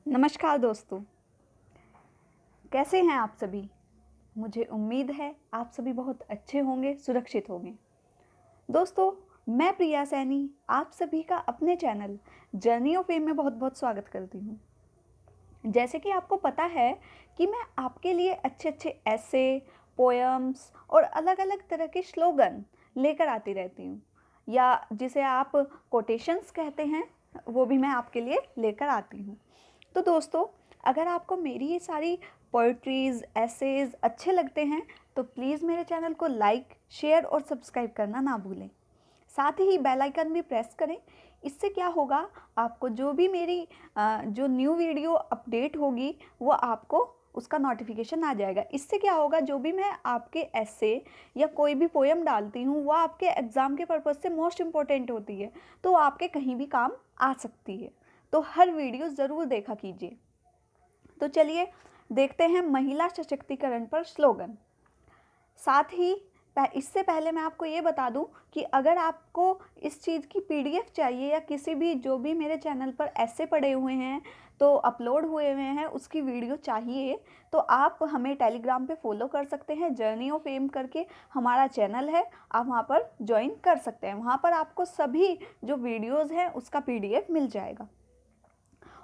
नमस्कार दोस्तों, कैसे हैं आप सभी। मुझे उम्मीद है आप सभी बहुत अच्छे होंगे, सुरक्षित होंगे। दोस्तों, मैं प्रिया सैनी आप सभी का अपने चैनल जर्नी ऑफ फेम में बहुत बहुत स्वागत करती हूँ। जैसे कि आपको पता है कि मैं आपके लिए अच्छे अच्छे ऐसे, पोएम्स और अलग अलग तरह के स्लोगन लेकर आती रहती हूँ, या जिसे आप कोटेशंस कहते हैं, वो भी मैं आपके लिए लेकर आती हूँ। तो दोस्तों, अगर आपको मेरी ये सारी पोइट्रीज़, एसेज अच्छे लगते हैं तो प्लीज़ मेरे चैनल को लाइक, शेयर और सब्सक्राइब करना ना भूलें। साथ ही बेल आइकन भी प्रेस करें। इससे क्या होगा, आपको जो भी मेरी जो न्यू वीडियो अपडेट होगी वो आपको उसका नोटिफिकेशन आ जाएगा। इससे क्या होगा, जो भी मैं आपके ऐसे या कोई भी पोएम डालती हूँ वो आपके एग्ज़ाम के पर्पज़ से मोस्ट इम्पॉर्टेंट होती है, तो आपके कहीं भी काम आ सकती है। तो हर वीडियो ज़रूर देखा कीजिए। तो चलिए देखते हैं महिला सशक्तिकरण पर स्लोगन। साथ ही इससे पहले मैं आपको ये बता दूं कि अगर आपको इस चीज़ की पीडीएफ चाहिए या किसी भी जो भी मेरे चैनल पर ऐसे पड़े हुए हैं तो अपलोड हुए हुए हैं उसकी वीडियो चाहिए, तो आप हमें टेलीग्राम पे फॉलो कर सकते हैं। जर्नी ऑफ फेम करके हमारा चैनल है, आप वहाँ पर ज्वाइन कर सकते हैं। वहाँ पर आपको सभी जो वीडियोज़ हैं उसका पीडीएफ मिल जाएगा।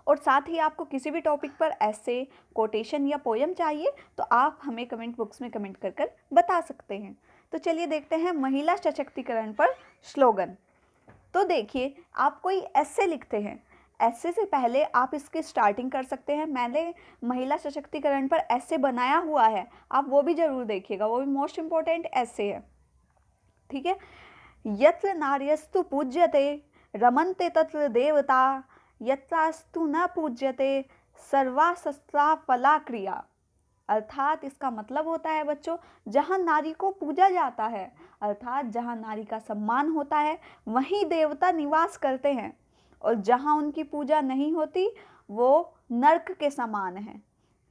और साथ ही आपको किसी भी टॉपिक पर ऐसे, कोटेशन या पोएम चाहिए तो आप हमें कमेंट बॉक्स में कमेंट कर कर बता सकते हैं। तो चलिए देखते हैं महिला सशक्तिकरण पर स्लोगन। तो देखिए, आप कोई ऐसे लिखते हैं, ऐसे से पहले आप इसकी स्टार्टिंग कर सकते हैं। मैंने महिला सशक्तिकरण पर ऐसे बनाया हुआ है, आप वो भी ज़रूर देखिएगा, वो भी मोस्ट इम्पॉर्टेंट ऐसे है। ठीक है। यत्र नार्यस्तु पूज्यते रमन्ते तत्र देवता, यत्रास्तु न पूज्यते सर्वाशस्त्रा फला क्रिया। अर्थात इसका मतलब होता है बच्चों, जहाँ नारी को पूजा जाता है, अर्थात जहाँ नारी का सम्मान होता है वहीं देवता निवास करते हैं, और जहाँ उनकी पूजा नहीं होती वो नर्क के समान है।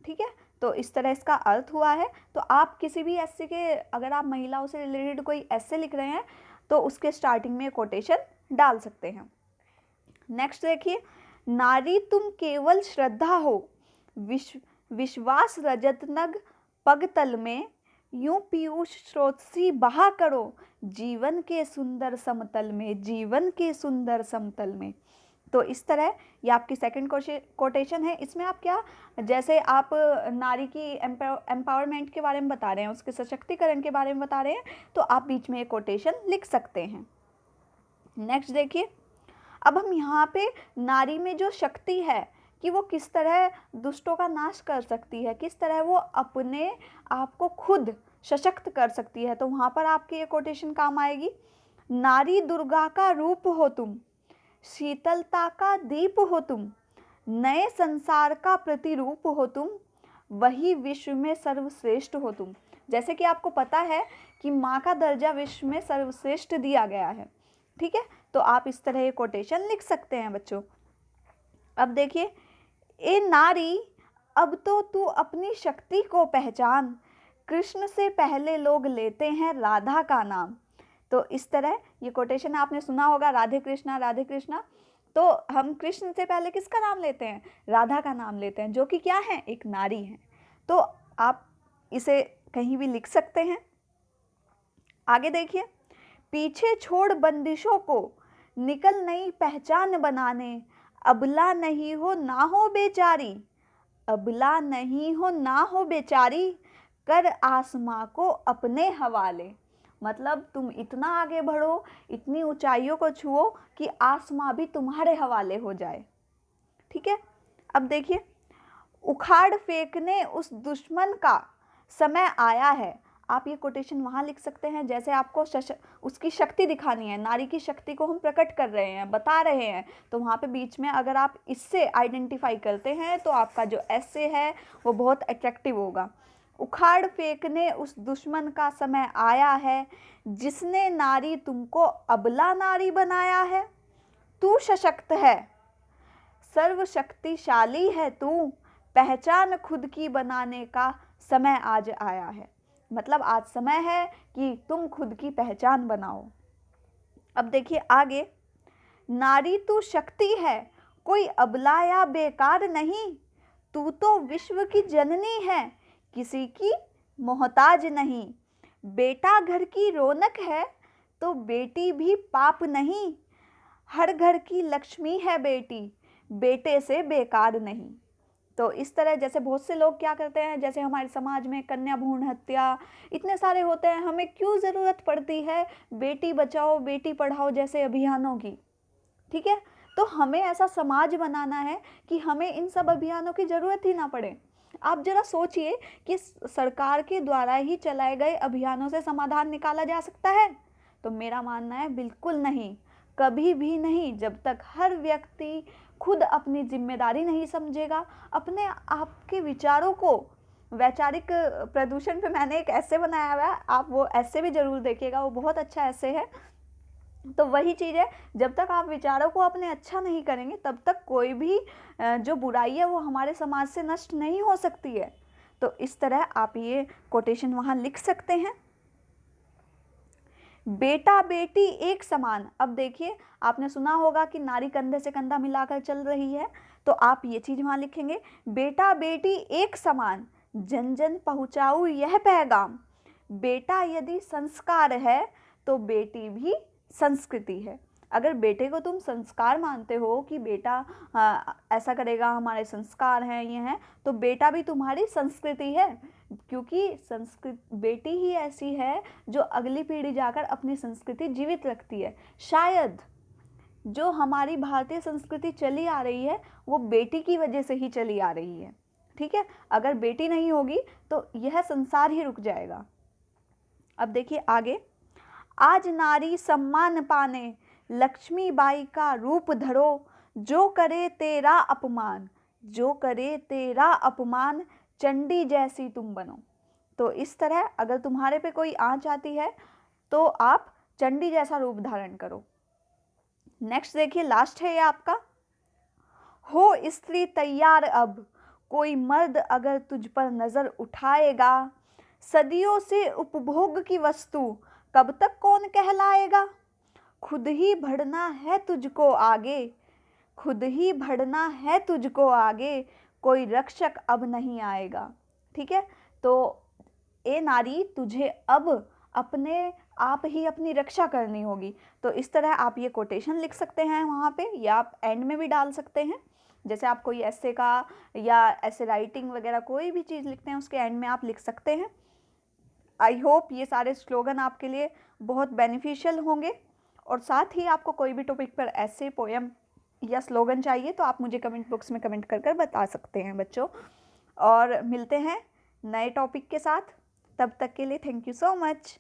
ठीक है। तो इस तरह इसका अर्थ हुआ है। तो आप किसी भी ऐसे के, अगर आप महिलाओं से रिलेटेड कोई ऐसे लिख रहे हैं तो उसके स्टार्टिंग में कोटेशन डाल सकते हैं। नेक्स्ट देखिए, नारी तुम केवल श्रद्धा हो, विश्वास रजत नग पगतल में, यूं पीयूष स्रोत सी बहा करो जीवन के सुंदर समतल में, जीवन के सुंदर समतल में। तो इस तरह ये आपकी सेकंड कोटेशन है। इसमें आप क्या, जैसे आप नारी की एम्पावरमेंट के बारे में बता रहे हैं, उसके सशक्तिकरण के बारे में बता रहे हैं, तो आप बीच में एक कोटेशन लिख सकते हैं। नेक्स्ट देखिए, अब हम यहाँ पे नारी में जो शक्ति है कि वो किस तरह दुष्टों का नाश कर सकती है, किस तरह वो अपने आप को खुद सशक्त कर सकती है, तो वहाँ पर आपकी ये कोटेशन काम आएगी। नारी दुर्गा का रूप हो तुम, शीतलता का दीप हो तुम, नए संसार का प्रतिरूप हो तुम, वही विश्व में सर्वश्रेष्ठ हो तुम। जैसे कि आपको पता है कि माँ का दर्जा विश्व में सर्वश्रेष्ठ दिया गया है। ठीक है। तो आप इस तरह ये कोटेशन लिख सकते हैं बच्चों। अब देखिए, ए नारी अब तो तू अपनी शक्ति को पहचान, कृष्ण से पहले लोग लेते हैं राधा का नाम। तो इस तरह ये कोटेशन आपने सुना होगा, राधे कृष्णा राधे कृष्णा। तो हम कृष्ण से पहले किसका नाम लेते हैं? राधा का नाम लेते हैं, जो कि क्या है? एक नारी है। तो आप इसे कहीं भी लिख सकते हैं। आगे देखिए, पीछे छोड़ बंदिशों को निकल नई पहचान बनाने, अबला नहीं हो ना हो बेचारी, अबला नहीं हो ना हो बेचारी, कर आसमां को अपने हवाले। मतलब तुम इतना आगे बढ़ो, इतनी ऊंचाइयों को छुओ कि आसमां भी तुम्हारे हवाले हो जाए। ठीक है। अब देखिए, उखाड़ फेंकने उस दुश्मन का समय आया है। आप ये कोटेशन वहाँ लिख सकते हैं जैसे आपको उसकी शक्ति दिखानी है, नारी की शक्ति को हम प्रकट कर रहे हैं, बता रहे हैं, तो वहाँ पे बीच में अगर आप इससे आइडेंटिफाई करते हैं तो आपका जो ऐसे है वो बहुत अट्रैक्टिव होगा। उखाड़ फेंकने उस दुश्मन का समय आया है, जिसने नारी तुमको अबला नारी बनाया है। तू सशक्त है, सर्वशक्तिशाली है तू, पहचान खुद की बनाने का समय आज आया है। मतलब आज समय है कि तुम खुद की पहचान बनाओ। अब देखिए आगे, नारी तू शक्ति है, कोई अबला या बेकार नहीं, तू तो विश्व की जननी है, किसी की मोहताज नहीं। बेटा घर की रौनक है, तो बेटी भी पाप नहीं, हर घर की लक्ष्मी है बेटी, बेटे से बेकार नहीं। तो इस तरह जैसे बहुत से लोग क्या करते हैं, जैसे हमारे समाज में कन्या भ्रूण हत्या इतने सारे होते हैं, हमें क्यों ज़रूरत पड़ती है बेटी बचाओ बेटी पढ़ाओ जैसे अभियानों की, ठीक है। तो हमें ऐसा समाज बनाना है कि हमें इन सब अभियानों की ज़रूरत ही ना पड़े। आप ज़रा सोचिए कि सरकार के द्वारा ही चलाए गए अभियानों से समाधान निकाला जा सकता है? तो मेरा मानना है बिल्कुल नहीं, कभी भी नहीं। जब तक हर व्यक्ति खुद अपनी जिम्मेदारी नहीं समझेगा, अपने आप के विचारों को, वैचारिक प्रदूषण पे मैंने एक ऐसे बनाया हुआ है, आप वो ऐसे भी ज़रूर देखिएगा, वो बहुत अच्छा ऐसे है। तो वही चीज़ है, जब तक आप विचारों को अपने अच्छा नहीं करेंगे तब तक कोई भी जो बुराई है वो हमारे समाज से नष्ट नहीं हो सकती है। तो इस तरह आप ये कोटेशन वहाँ लिख सकते हैं। बेटा बेटी एक समान। अब देखिए, आपने सुना होगा कि नारी कंधे से कंधा मिलाकर चल रही है, तो आप ये चीज़ वहाँ लिखेंगे, बेटा बेटी एक समान, जन जन पहुँचाऊँ यह पैगाम। बेटा यदि संस्कार है तो बेटी भी संस्कृति है। अगर बेटे को तुम संस्कार मानते हो कि बेटा ऐसा करेगा, हमारे संस्कार हैं, ये हैं, तो बेटा भी तुम्हारी संस्कृति है, क्योंकि संस्कृति बेटी ही ऐसी है जो अगली पीढ़ी जाकर अपनी संस्कृति जीवित रखती है। शायद जो हमारी भारतीय संस्कृति चली आ रही है वो बेटी की वजह से ही चली आ रही है, ठीक है। अगर बेटी नहीं होगी तो यह संसार ही रुक जाएगा। अब देखिए आगे, आज नारी सम्मान पाने, लक्ष्मीबाई का रूप धरो, जो करे तेरा अपमान, जो करे तेरा अपमान, चंडी जैसी तुम बनो। तो इस तरह अगर तुम्हारे पे कोई आँच आती है तो आप चंडी जैसा रूप धारण करो। नेक्स्ट देखिए, लास्ट है ये आपका, हो स्त्री तैयार अब, कोई मर्द अगर तुझ पर नजर उठाएगा, सदियों से उपभोग की वस्तु कब तक कौन कहलाएगा। खुद ही बढ़ना है तुझको आगे, खुद ही बढ़ना है तुझको आगे, कोई रक्षक अब नहीं आएगा, ठीक है। तो ए नारी, तुझे अब अपने आप ही अपनी रक्षा करनी होगी। तो इस तरह आप ये कोटेशन लिख सकते हैं वहाँ पे, या आप एंड में भी डाल सकते हैं। जैसे आप कोई ऐसे का या ऐसे राइटिंग वगैरह कोई भी चीज़ लिखते हैं उसके एंड में आप लिख सकते हैं। आई होप ये सारे स्लोगन आपके लिए बहुत बेनिफिशियल होंगे। और साथ ही आपको कोई भी टॉपिक पर ऐसे पोएम या स्लोगन चाहिए तो आप मुझे कमेंट बॉक्स में कमेंट कर कर बता सकते हैं बच्चों। और मिलते हैं नए टॉपिक के साथ, तब तक के लिए थैंक यू सो मच।